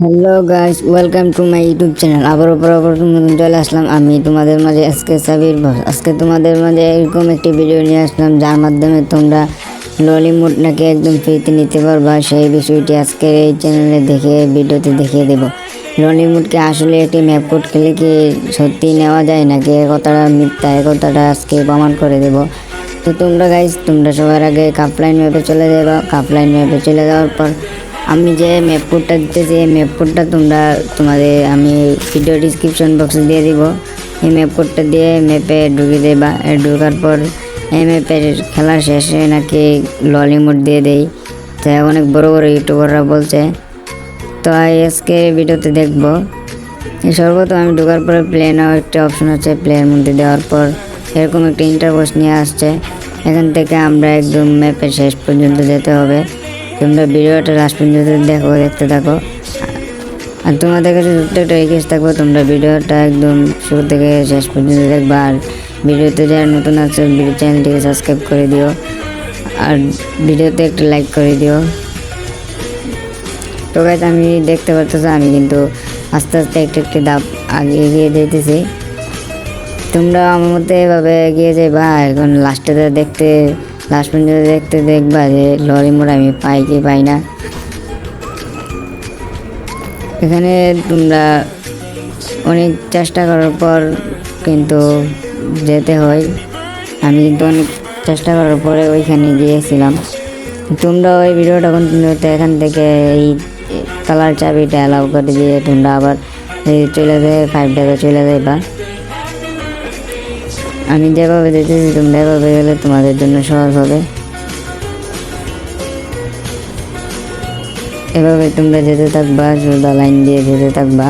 Hello guys, welcome to my YouTube channel. আবারও বরাবর নতুন চলে আসলাম আমি তোমাদের মাঝে আজকে সাবির বস। আজকে তোমাদের মাঝে এরকম একটি ভিডিও নিয়ে আসলাম যার মাধ্যমে তোমরা ললিমুড নাকি একদম ফ্রিতে নিতে পারবা, সেই বিষয়টি আজকে এই চ্যানেলে ভিডিওতে দেখিয়ে দেবো। ললিমুডকে আসলে একটি ম্যাপ কোড খেলে কি সত্যি নেওয়া যায় নাকি এ কথাটা মিথ্যা, এ কথাটা আজকে প্রমাণ করে দেবো। তো তোমরা গাইস, তোমরা সবার আগে কাপলাইন ম্যাপে চলে যাবা। কাপলাইন ম্যাপে চলে যাওয়ার পর আমি যে ম্যাপ কোডটা দিতেছি, এই ম্যাপ কোডটা তোমাদের আমি ভিডিও ডিসক্রিপশন বক্সে দিয়ে দিব। এই ম্যাপ কোডটা দিয়ে ম্যাপে ঢুকে দেবা। ঢোকার পর এই ম্যাপের খেলা শেষে নাকি ললিমুড দিয়ে দেই, তাই অনেক বড় বড় ইউটিউবাররা বলছে। তো আজকে ভিডিওতে দেখবো। সর্বপ্রথম আমি ঢোকার পরে প্লে নাও একটা অপশন আছে, প্লের মধ্যে দেওয়ার পর এরকম একটা ইন্টারফেস নিয়ে আসছে। এখান থেকে আমরা একদম ম্যাপের শেষ পর্যন্ত যেতে হবে। তোমরা ভিডিওটা লাস্ট পর্যন্ত দেখতে থাকো। আর তোমাদের কাছে ছোট্ট একটা রিকোয়েস্ট থাকবো, তোমরা ভিডিওটা একদম শুরু থেকে শেষ পর্যন্ত দেখবা। আর ভিডিওতে যারা নতুন আছে ভিডিও চ্যানেলটিকে সাবস্ক্রাইব করে দিও, আর ভিডিওতে একটা লাইক করে দিও। তো গাইস, আমি দেখতে পারতেছি আমি কিন্তু আস্তে আস্তে একটু ধাপ আগে এগিয়ে যেতেছি। তোমরা আমার মধ্যে এভাবে এগিয়ে যাবা। এখন লাস্ট পর্যন্ত দেখবা যে ললিমুড আমি পাই কি পাই না। এখানে তোমরা অনেক চেষ্টা করার পর কিন্তু যেতে হয়। আমি কিন্তু অনেক চেষ্টা করার পরে ওইখানে গিয়েছিলাম। তোমরা ওই ভিডিওটা কন্টিনিউতে এখান থেকে এই কালার চাবিটা অ্যালাউ করে দিয়ে তোমরা আবার চলে যায় 5টাকে চলে যাইবা। আমি যেভাবে যেতেছি তোমরা এভাবে গেলে তোমাদের জন্য সহজ হবে। এভাবে তোমরা যেতে থাকবা, সোজা লাইন দিয়ে যেতে থাকবা।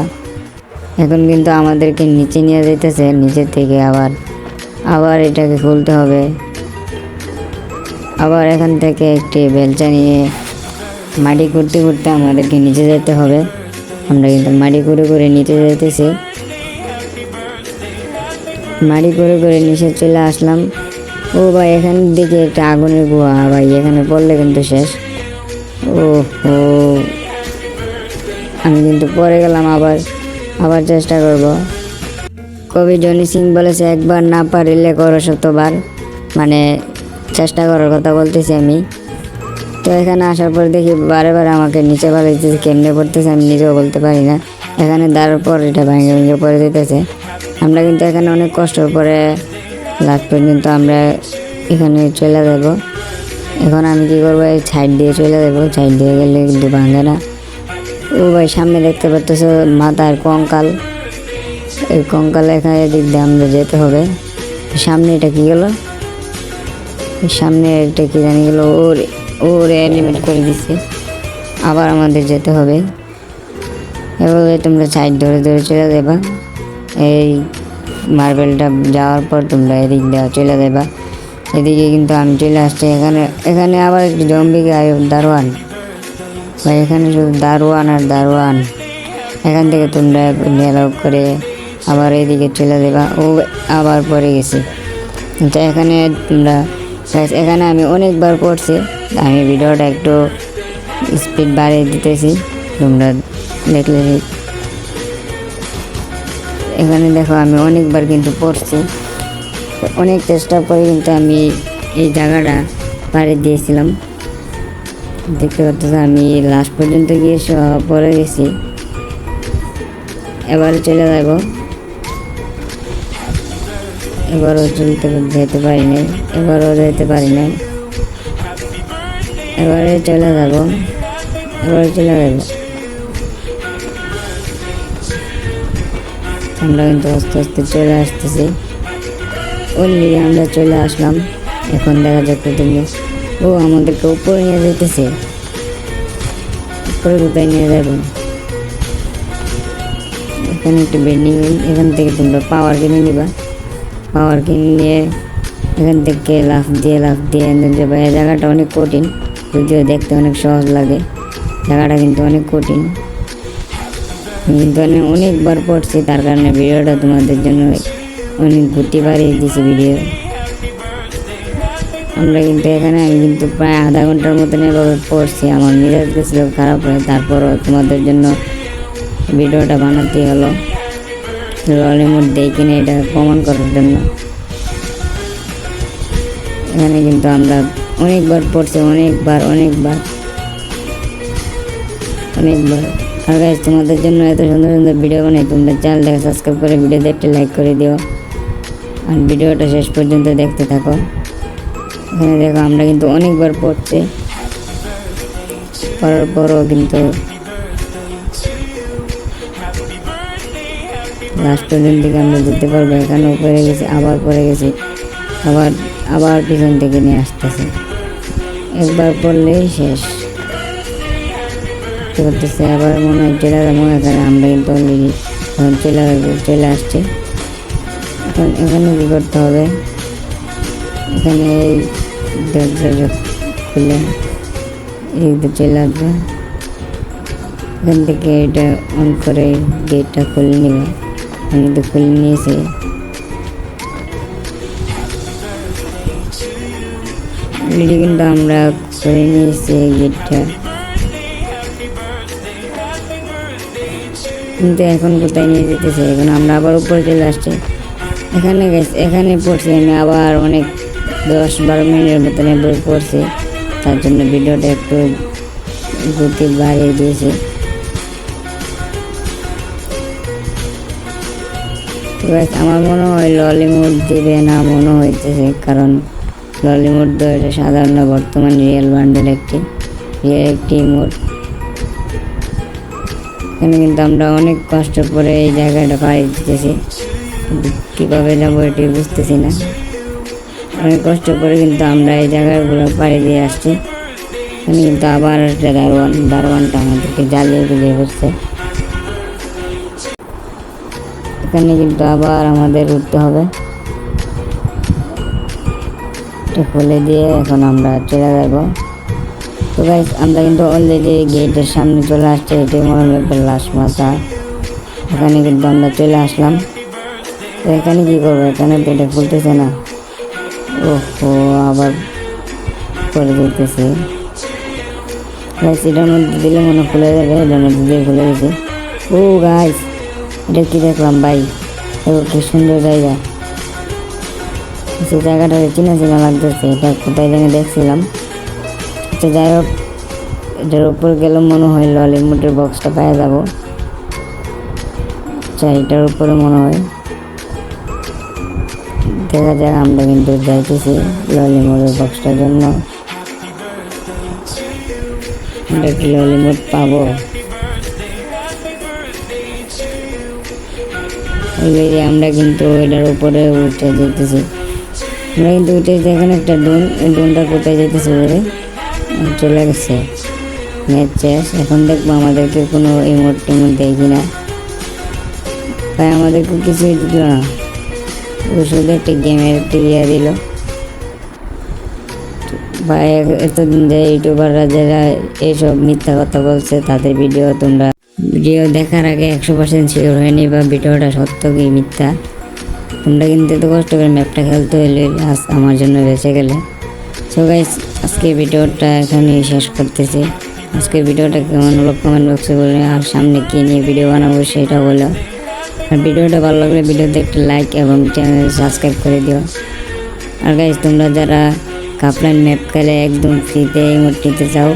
এখন কিন্তু আমাদেরকে নিচে নিয়ে যেতেছে, নিচে থেকে আবার এটাকে খুলতে হবে। আবার এখান থেকে একটি বেলচা নিয়ে মাটি করতে করতে আমাদেরকে নিচে যেতে হবে। আমরা কিন্তু মাটি করে নিচে যেতেছি। মাটি করে নিচে চলে আসলাম। ও ভাই, এখান দিকে একটা আগুনের গুহা ভাই, এখানে পড়লে কিন্তু শেষ। ও আমি কিন্তু পরে গেলাম। আবার চেষ্টা করব। কবি জনি সিং বলেছে, একবার না পারিলে করো শতবার। মানে চেষ্টা করার কথা বলতেছি আমি। তো এখানে আসার পর দেখি বারে আমাকে নিচে পালাইতেছে, কেমনে পড়তেছে আমি নিজেও বলতে পারি না। এখানে দাঁড়ার পর এটা ভেঙে পড়ে যেতেছে। আমরা কিন্তু এখানে অনেক কষ্টের পরে লাস্ট পর্যন্ত আমরা এখানে চলে যাব। এখন আমি কি করবো, এই সাইড দিয়ে চলে যাবো। সাইড দিয়ে গেলে কিন্তু ভাঙে না। ও ভাই, সামনে দেখতে পাচ্তেছ মাথার কঙ্কাল। এই কঙ্কাল এখানে দিক দিয়ে আমরা যেতে হবে। সামনে এটা কি গেল, সামনে এটা কি জানি গেল, ওরে এলিমিনেট করে দিচ্ছে। আবার আমাদের যেতে হবে। এভাবে তোমরা সাইড ধরে চলে যাবা। এই মার্বেলটা যাওয়ার পর তোমরা এদিক দেওয়া চলে যাবা। এদিকে কিন্তু আমি চলে আসছি। এখানে আবার একটি জম্বি দারোয়ান ভাই, এখানে শুধু দারোয়ান আর দারোয়ান। এখান থেকে তোমরা মেলাও করে আবার এদিকে চলে যাবা। ও আবার পরে গেছি। তো এখানে তোমরা এখানে আমি অনেকবার পড়ছি। আমি ভিডিওটা একটু স্পিড বাড়িয়ে দিতেছি, তোমরা দেখলে। এখানে দেখো আমি অনেকবার কিন্তু পড়ছি, অনেক চেষ্টা করে কিন্তু আমি এই জায়গাটা পাড়ি দিয়েছিলাম। দেখতে পাচ্ছি আমি লাস্ট পর্যন্ত গিয়ে পড়ে গেছি। এবারে চলে যাব। এবারও যেতে পারি নাই, এবারে চলে যাব। আমরা কিন্তু আস্তে আস্তে চলে আসতেছি। অলরেডি আমরা চলে আসলাম। এখন দেখা যাচ্ছে তুমি আমাদেরকে উপরে নিয়ে যেতেছে। উপরে কোথায় নিয়ে যাব? এখানে একটু বেন্ডিং, এখান থেকে তোমরা পাওয়ার কিনে নিবা। পাওয়ার কিনে নিয়ে এখান থেকে লাফ দিয়ে যাবে। এই জায়গাটা অনেক কঠিন, যদিও দেখতে অনেক সহজ লাগে। জায়গাটা কিন্তু অনেক কঠিন। কিন্তু আমি অনেকবার পড়ছি, তার কারণে ভিডিওটা তোমাদের জন্য অনেক গতি বাড়িয়ে দিয়েছি ভিডিও। আমরা কিন্তু আমি কিন্তু প্রায় আধা ঘন্টার মতন এভাবে পড়ছি। আমার মেজাজ গেছিল খারাপ হয়ে, তারপরও তোমাদের জন্য ভিডিওটা বানাতে হলো ললিমুড দেই কিনে এটা প্রমাণ করার জন্য। এখানে কিন্তু আমরা অনেকবার পড়ছি, অনেকবার। আর গাইস তোমাদের জন্য এত সুন্দর সুন্দর ভিডিও বানাই, তোমরা চ্যানেলটাকে সাবস্ক্রাইব করে ভিডিওতে একটা লাইক করে দিও আর ভিডিওটা শেষ পর্যন্ত দেখতে থাকো। এখানে দেখো আমরা কিন্তু অনেকবার পড়ছি, পড়ার পরও কিন্তু লাস্ট পর্যন্ত আমরা যেতে পারবো। এখানেও পড়ে গেছি, আবার পড়ে গেছি, আবার পিছন থেকে নিয়ে আসতেছে। একবার পড়লেই শেষ করতেছে। আবার মনে হয় চলে যাবো। এখানে আমরা কিন্তু অলরেডি এখন চলে আসছি। এখন এখানে কী করতে হবে, এখানে দরজা খুলে এদিকে চলে আসবে। এখান থেকে এটা অন করে গেটটা খুলে নেবে। আমি তো খুলে নিয়েছি। অলরেডি কিন্তু আমরা খুলে নিয়েছি গেটটা, কিন্তু এখন কোথায় নিয়ে যেতেছে। এখন আমরা আবার উপরে চলে আসছি। এখানে পড়ছি আমি আবার অনেক 10-12 মিনিটের মতন বই পড়ছি, তার জন্য ভিডিওটা একটু গতি বাড়িয়ে দিয়েছি। আমার মনে হয় ললিমুড দিবে না মনে হইতেছে, কারণ ললিমুড তো এটা সাধারণ বর্তমান রিয়েল বান্ডেল একটি মোড। এখানে কিন্তু আমরা অনেক কষ্ট করে এই জায়গাটা পাড়ি দিতেছি, কীভাবে যাবো এটি বুঝতেছি না। অনেক কষ্ট করে কিন্তু আমরা এই জায়গাগুলো পাড়ি দিয়ে আসছি। এখানে কিন্তু আবার একটা দারোয়ানটা আমাদেরকে জ্বালিয়ে বসছে। এখানে কিন্তু আবার আমাদের উঠতে হবে। এটা খুলে দিয়ে এখন আমরা চলে যাব। তো গাইস আমরা কিন্তু অলরেডি গেটের সামনে চলে আসছি। এটাই মনে হয় লাস্ট মাথা। এখানে কিন্তু আমরা চলে আসলাম। তো এখানে কী করবো, এখানে তো এটা খুলতেছে না। ওহো, আবার করে দিতেছি। গাইস এটার মধ্যে দিলে মনে খুলে যাবে, এটার মধ্যে দিয়ে খুলে গেছে। ও গাইস এটা কি দেখলাম ভাই, দেখো কি সুন্দর জায়গা। সেই জায়গাটা চিনা লাগতেছে, এটা কোথায় জানি দেখছিলাম। তো যাই হোক, এটার উপর গেলে মনে হয় ললিমুডের বক্সটা পেয়ে যাবো। আচ্ছা এটার উপরে মনে হয়, দেখা যাক। আমরা কিন্তু যাইতেছি ললিমুডের বক্সটার জন্য। আমরা কি ললিমুড পাবো? অলরেডি আমরা কিন্তু এটার উপরে উঠে যেতেছি। আমরা কিন্তু উঠে এখানে একটা ডোনটা কোথায় যেতেছে বলে চলে গেছে। ম্যাচ শেষ। এখন দেখবো আমাদেরকে কোনো ইমোট দেয় কিনা। ভাই আমাদেরকে কিছুই দিল না, ও শুধু একটা গেমের ইয়ে দিল। ভাই এতদিন যে ইউটিউবাররা যারা এইসব মিথ্যা কথা বলছে তাদের ভিডিও দেখার আগে 100% শিওর হয়নি বা ভিডিওটা সত্য কি মিথ্যা। তোমরা কিন্তু এত কষ্ট করে ম্যাপটা খেলতে হলে আজ আমার জন্য বেঁচে গেলে। সো গাইস আজকে ভিডিওটা এখানেই শেষ করতেছি। আজকে ভিডিওটা কেমন হলো কমেন্ট বক্সে বলে, আর সামনে কী নিয়ে ভিডিও বানাবো সেটা বলো। আর ভিডিওটা ভালো লাগলে ভিডিওতে একটা লাইক এবং চ্যানেল সাবস্ক্রাইব করে দিও। আর গাইস তোমরা যারা কাপলাইন ম্যাপ খেলে একদম ফ্রিতে ইমোট নিতে চাও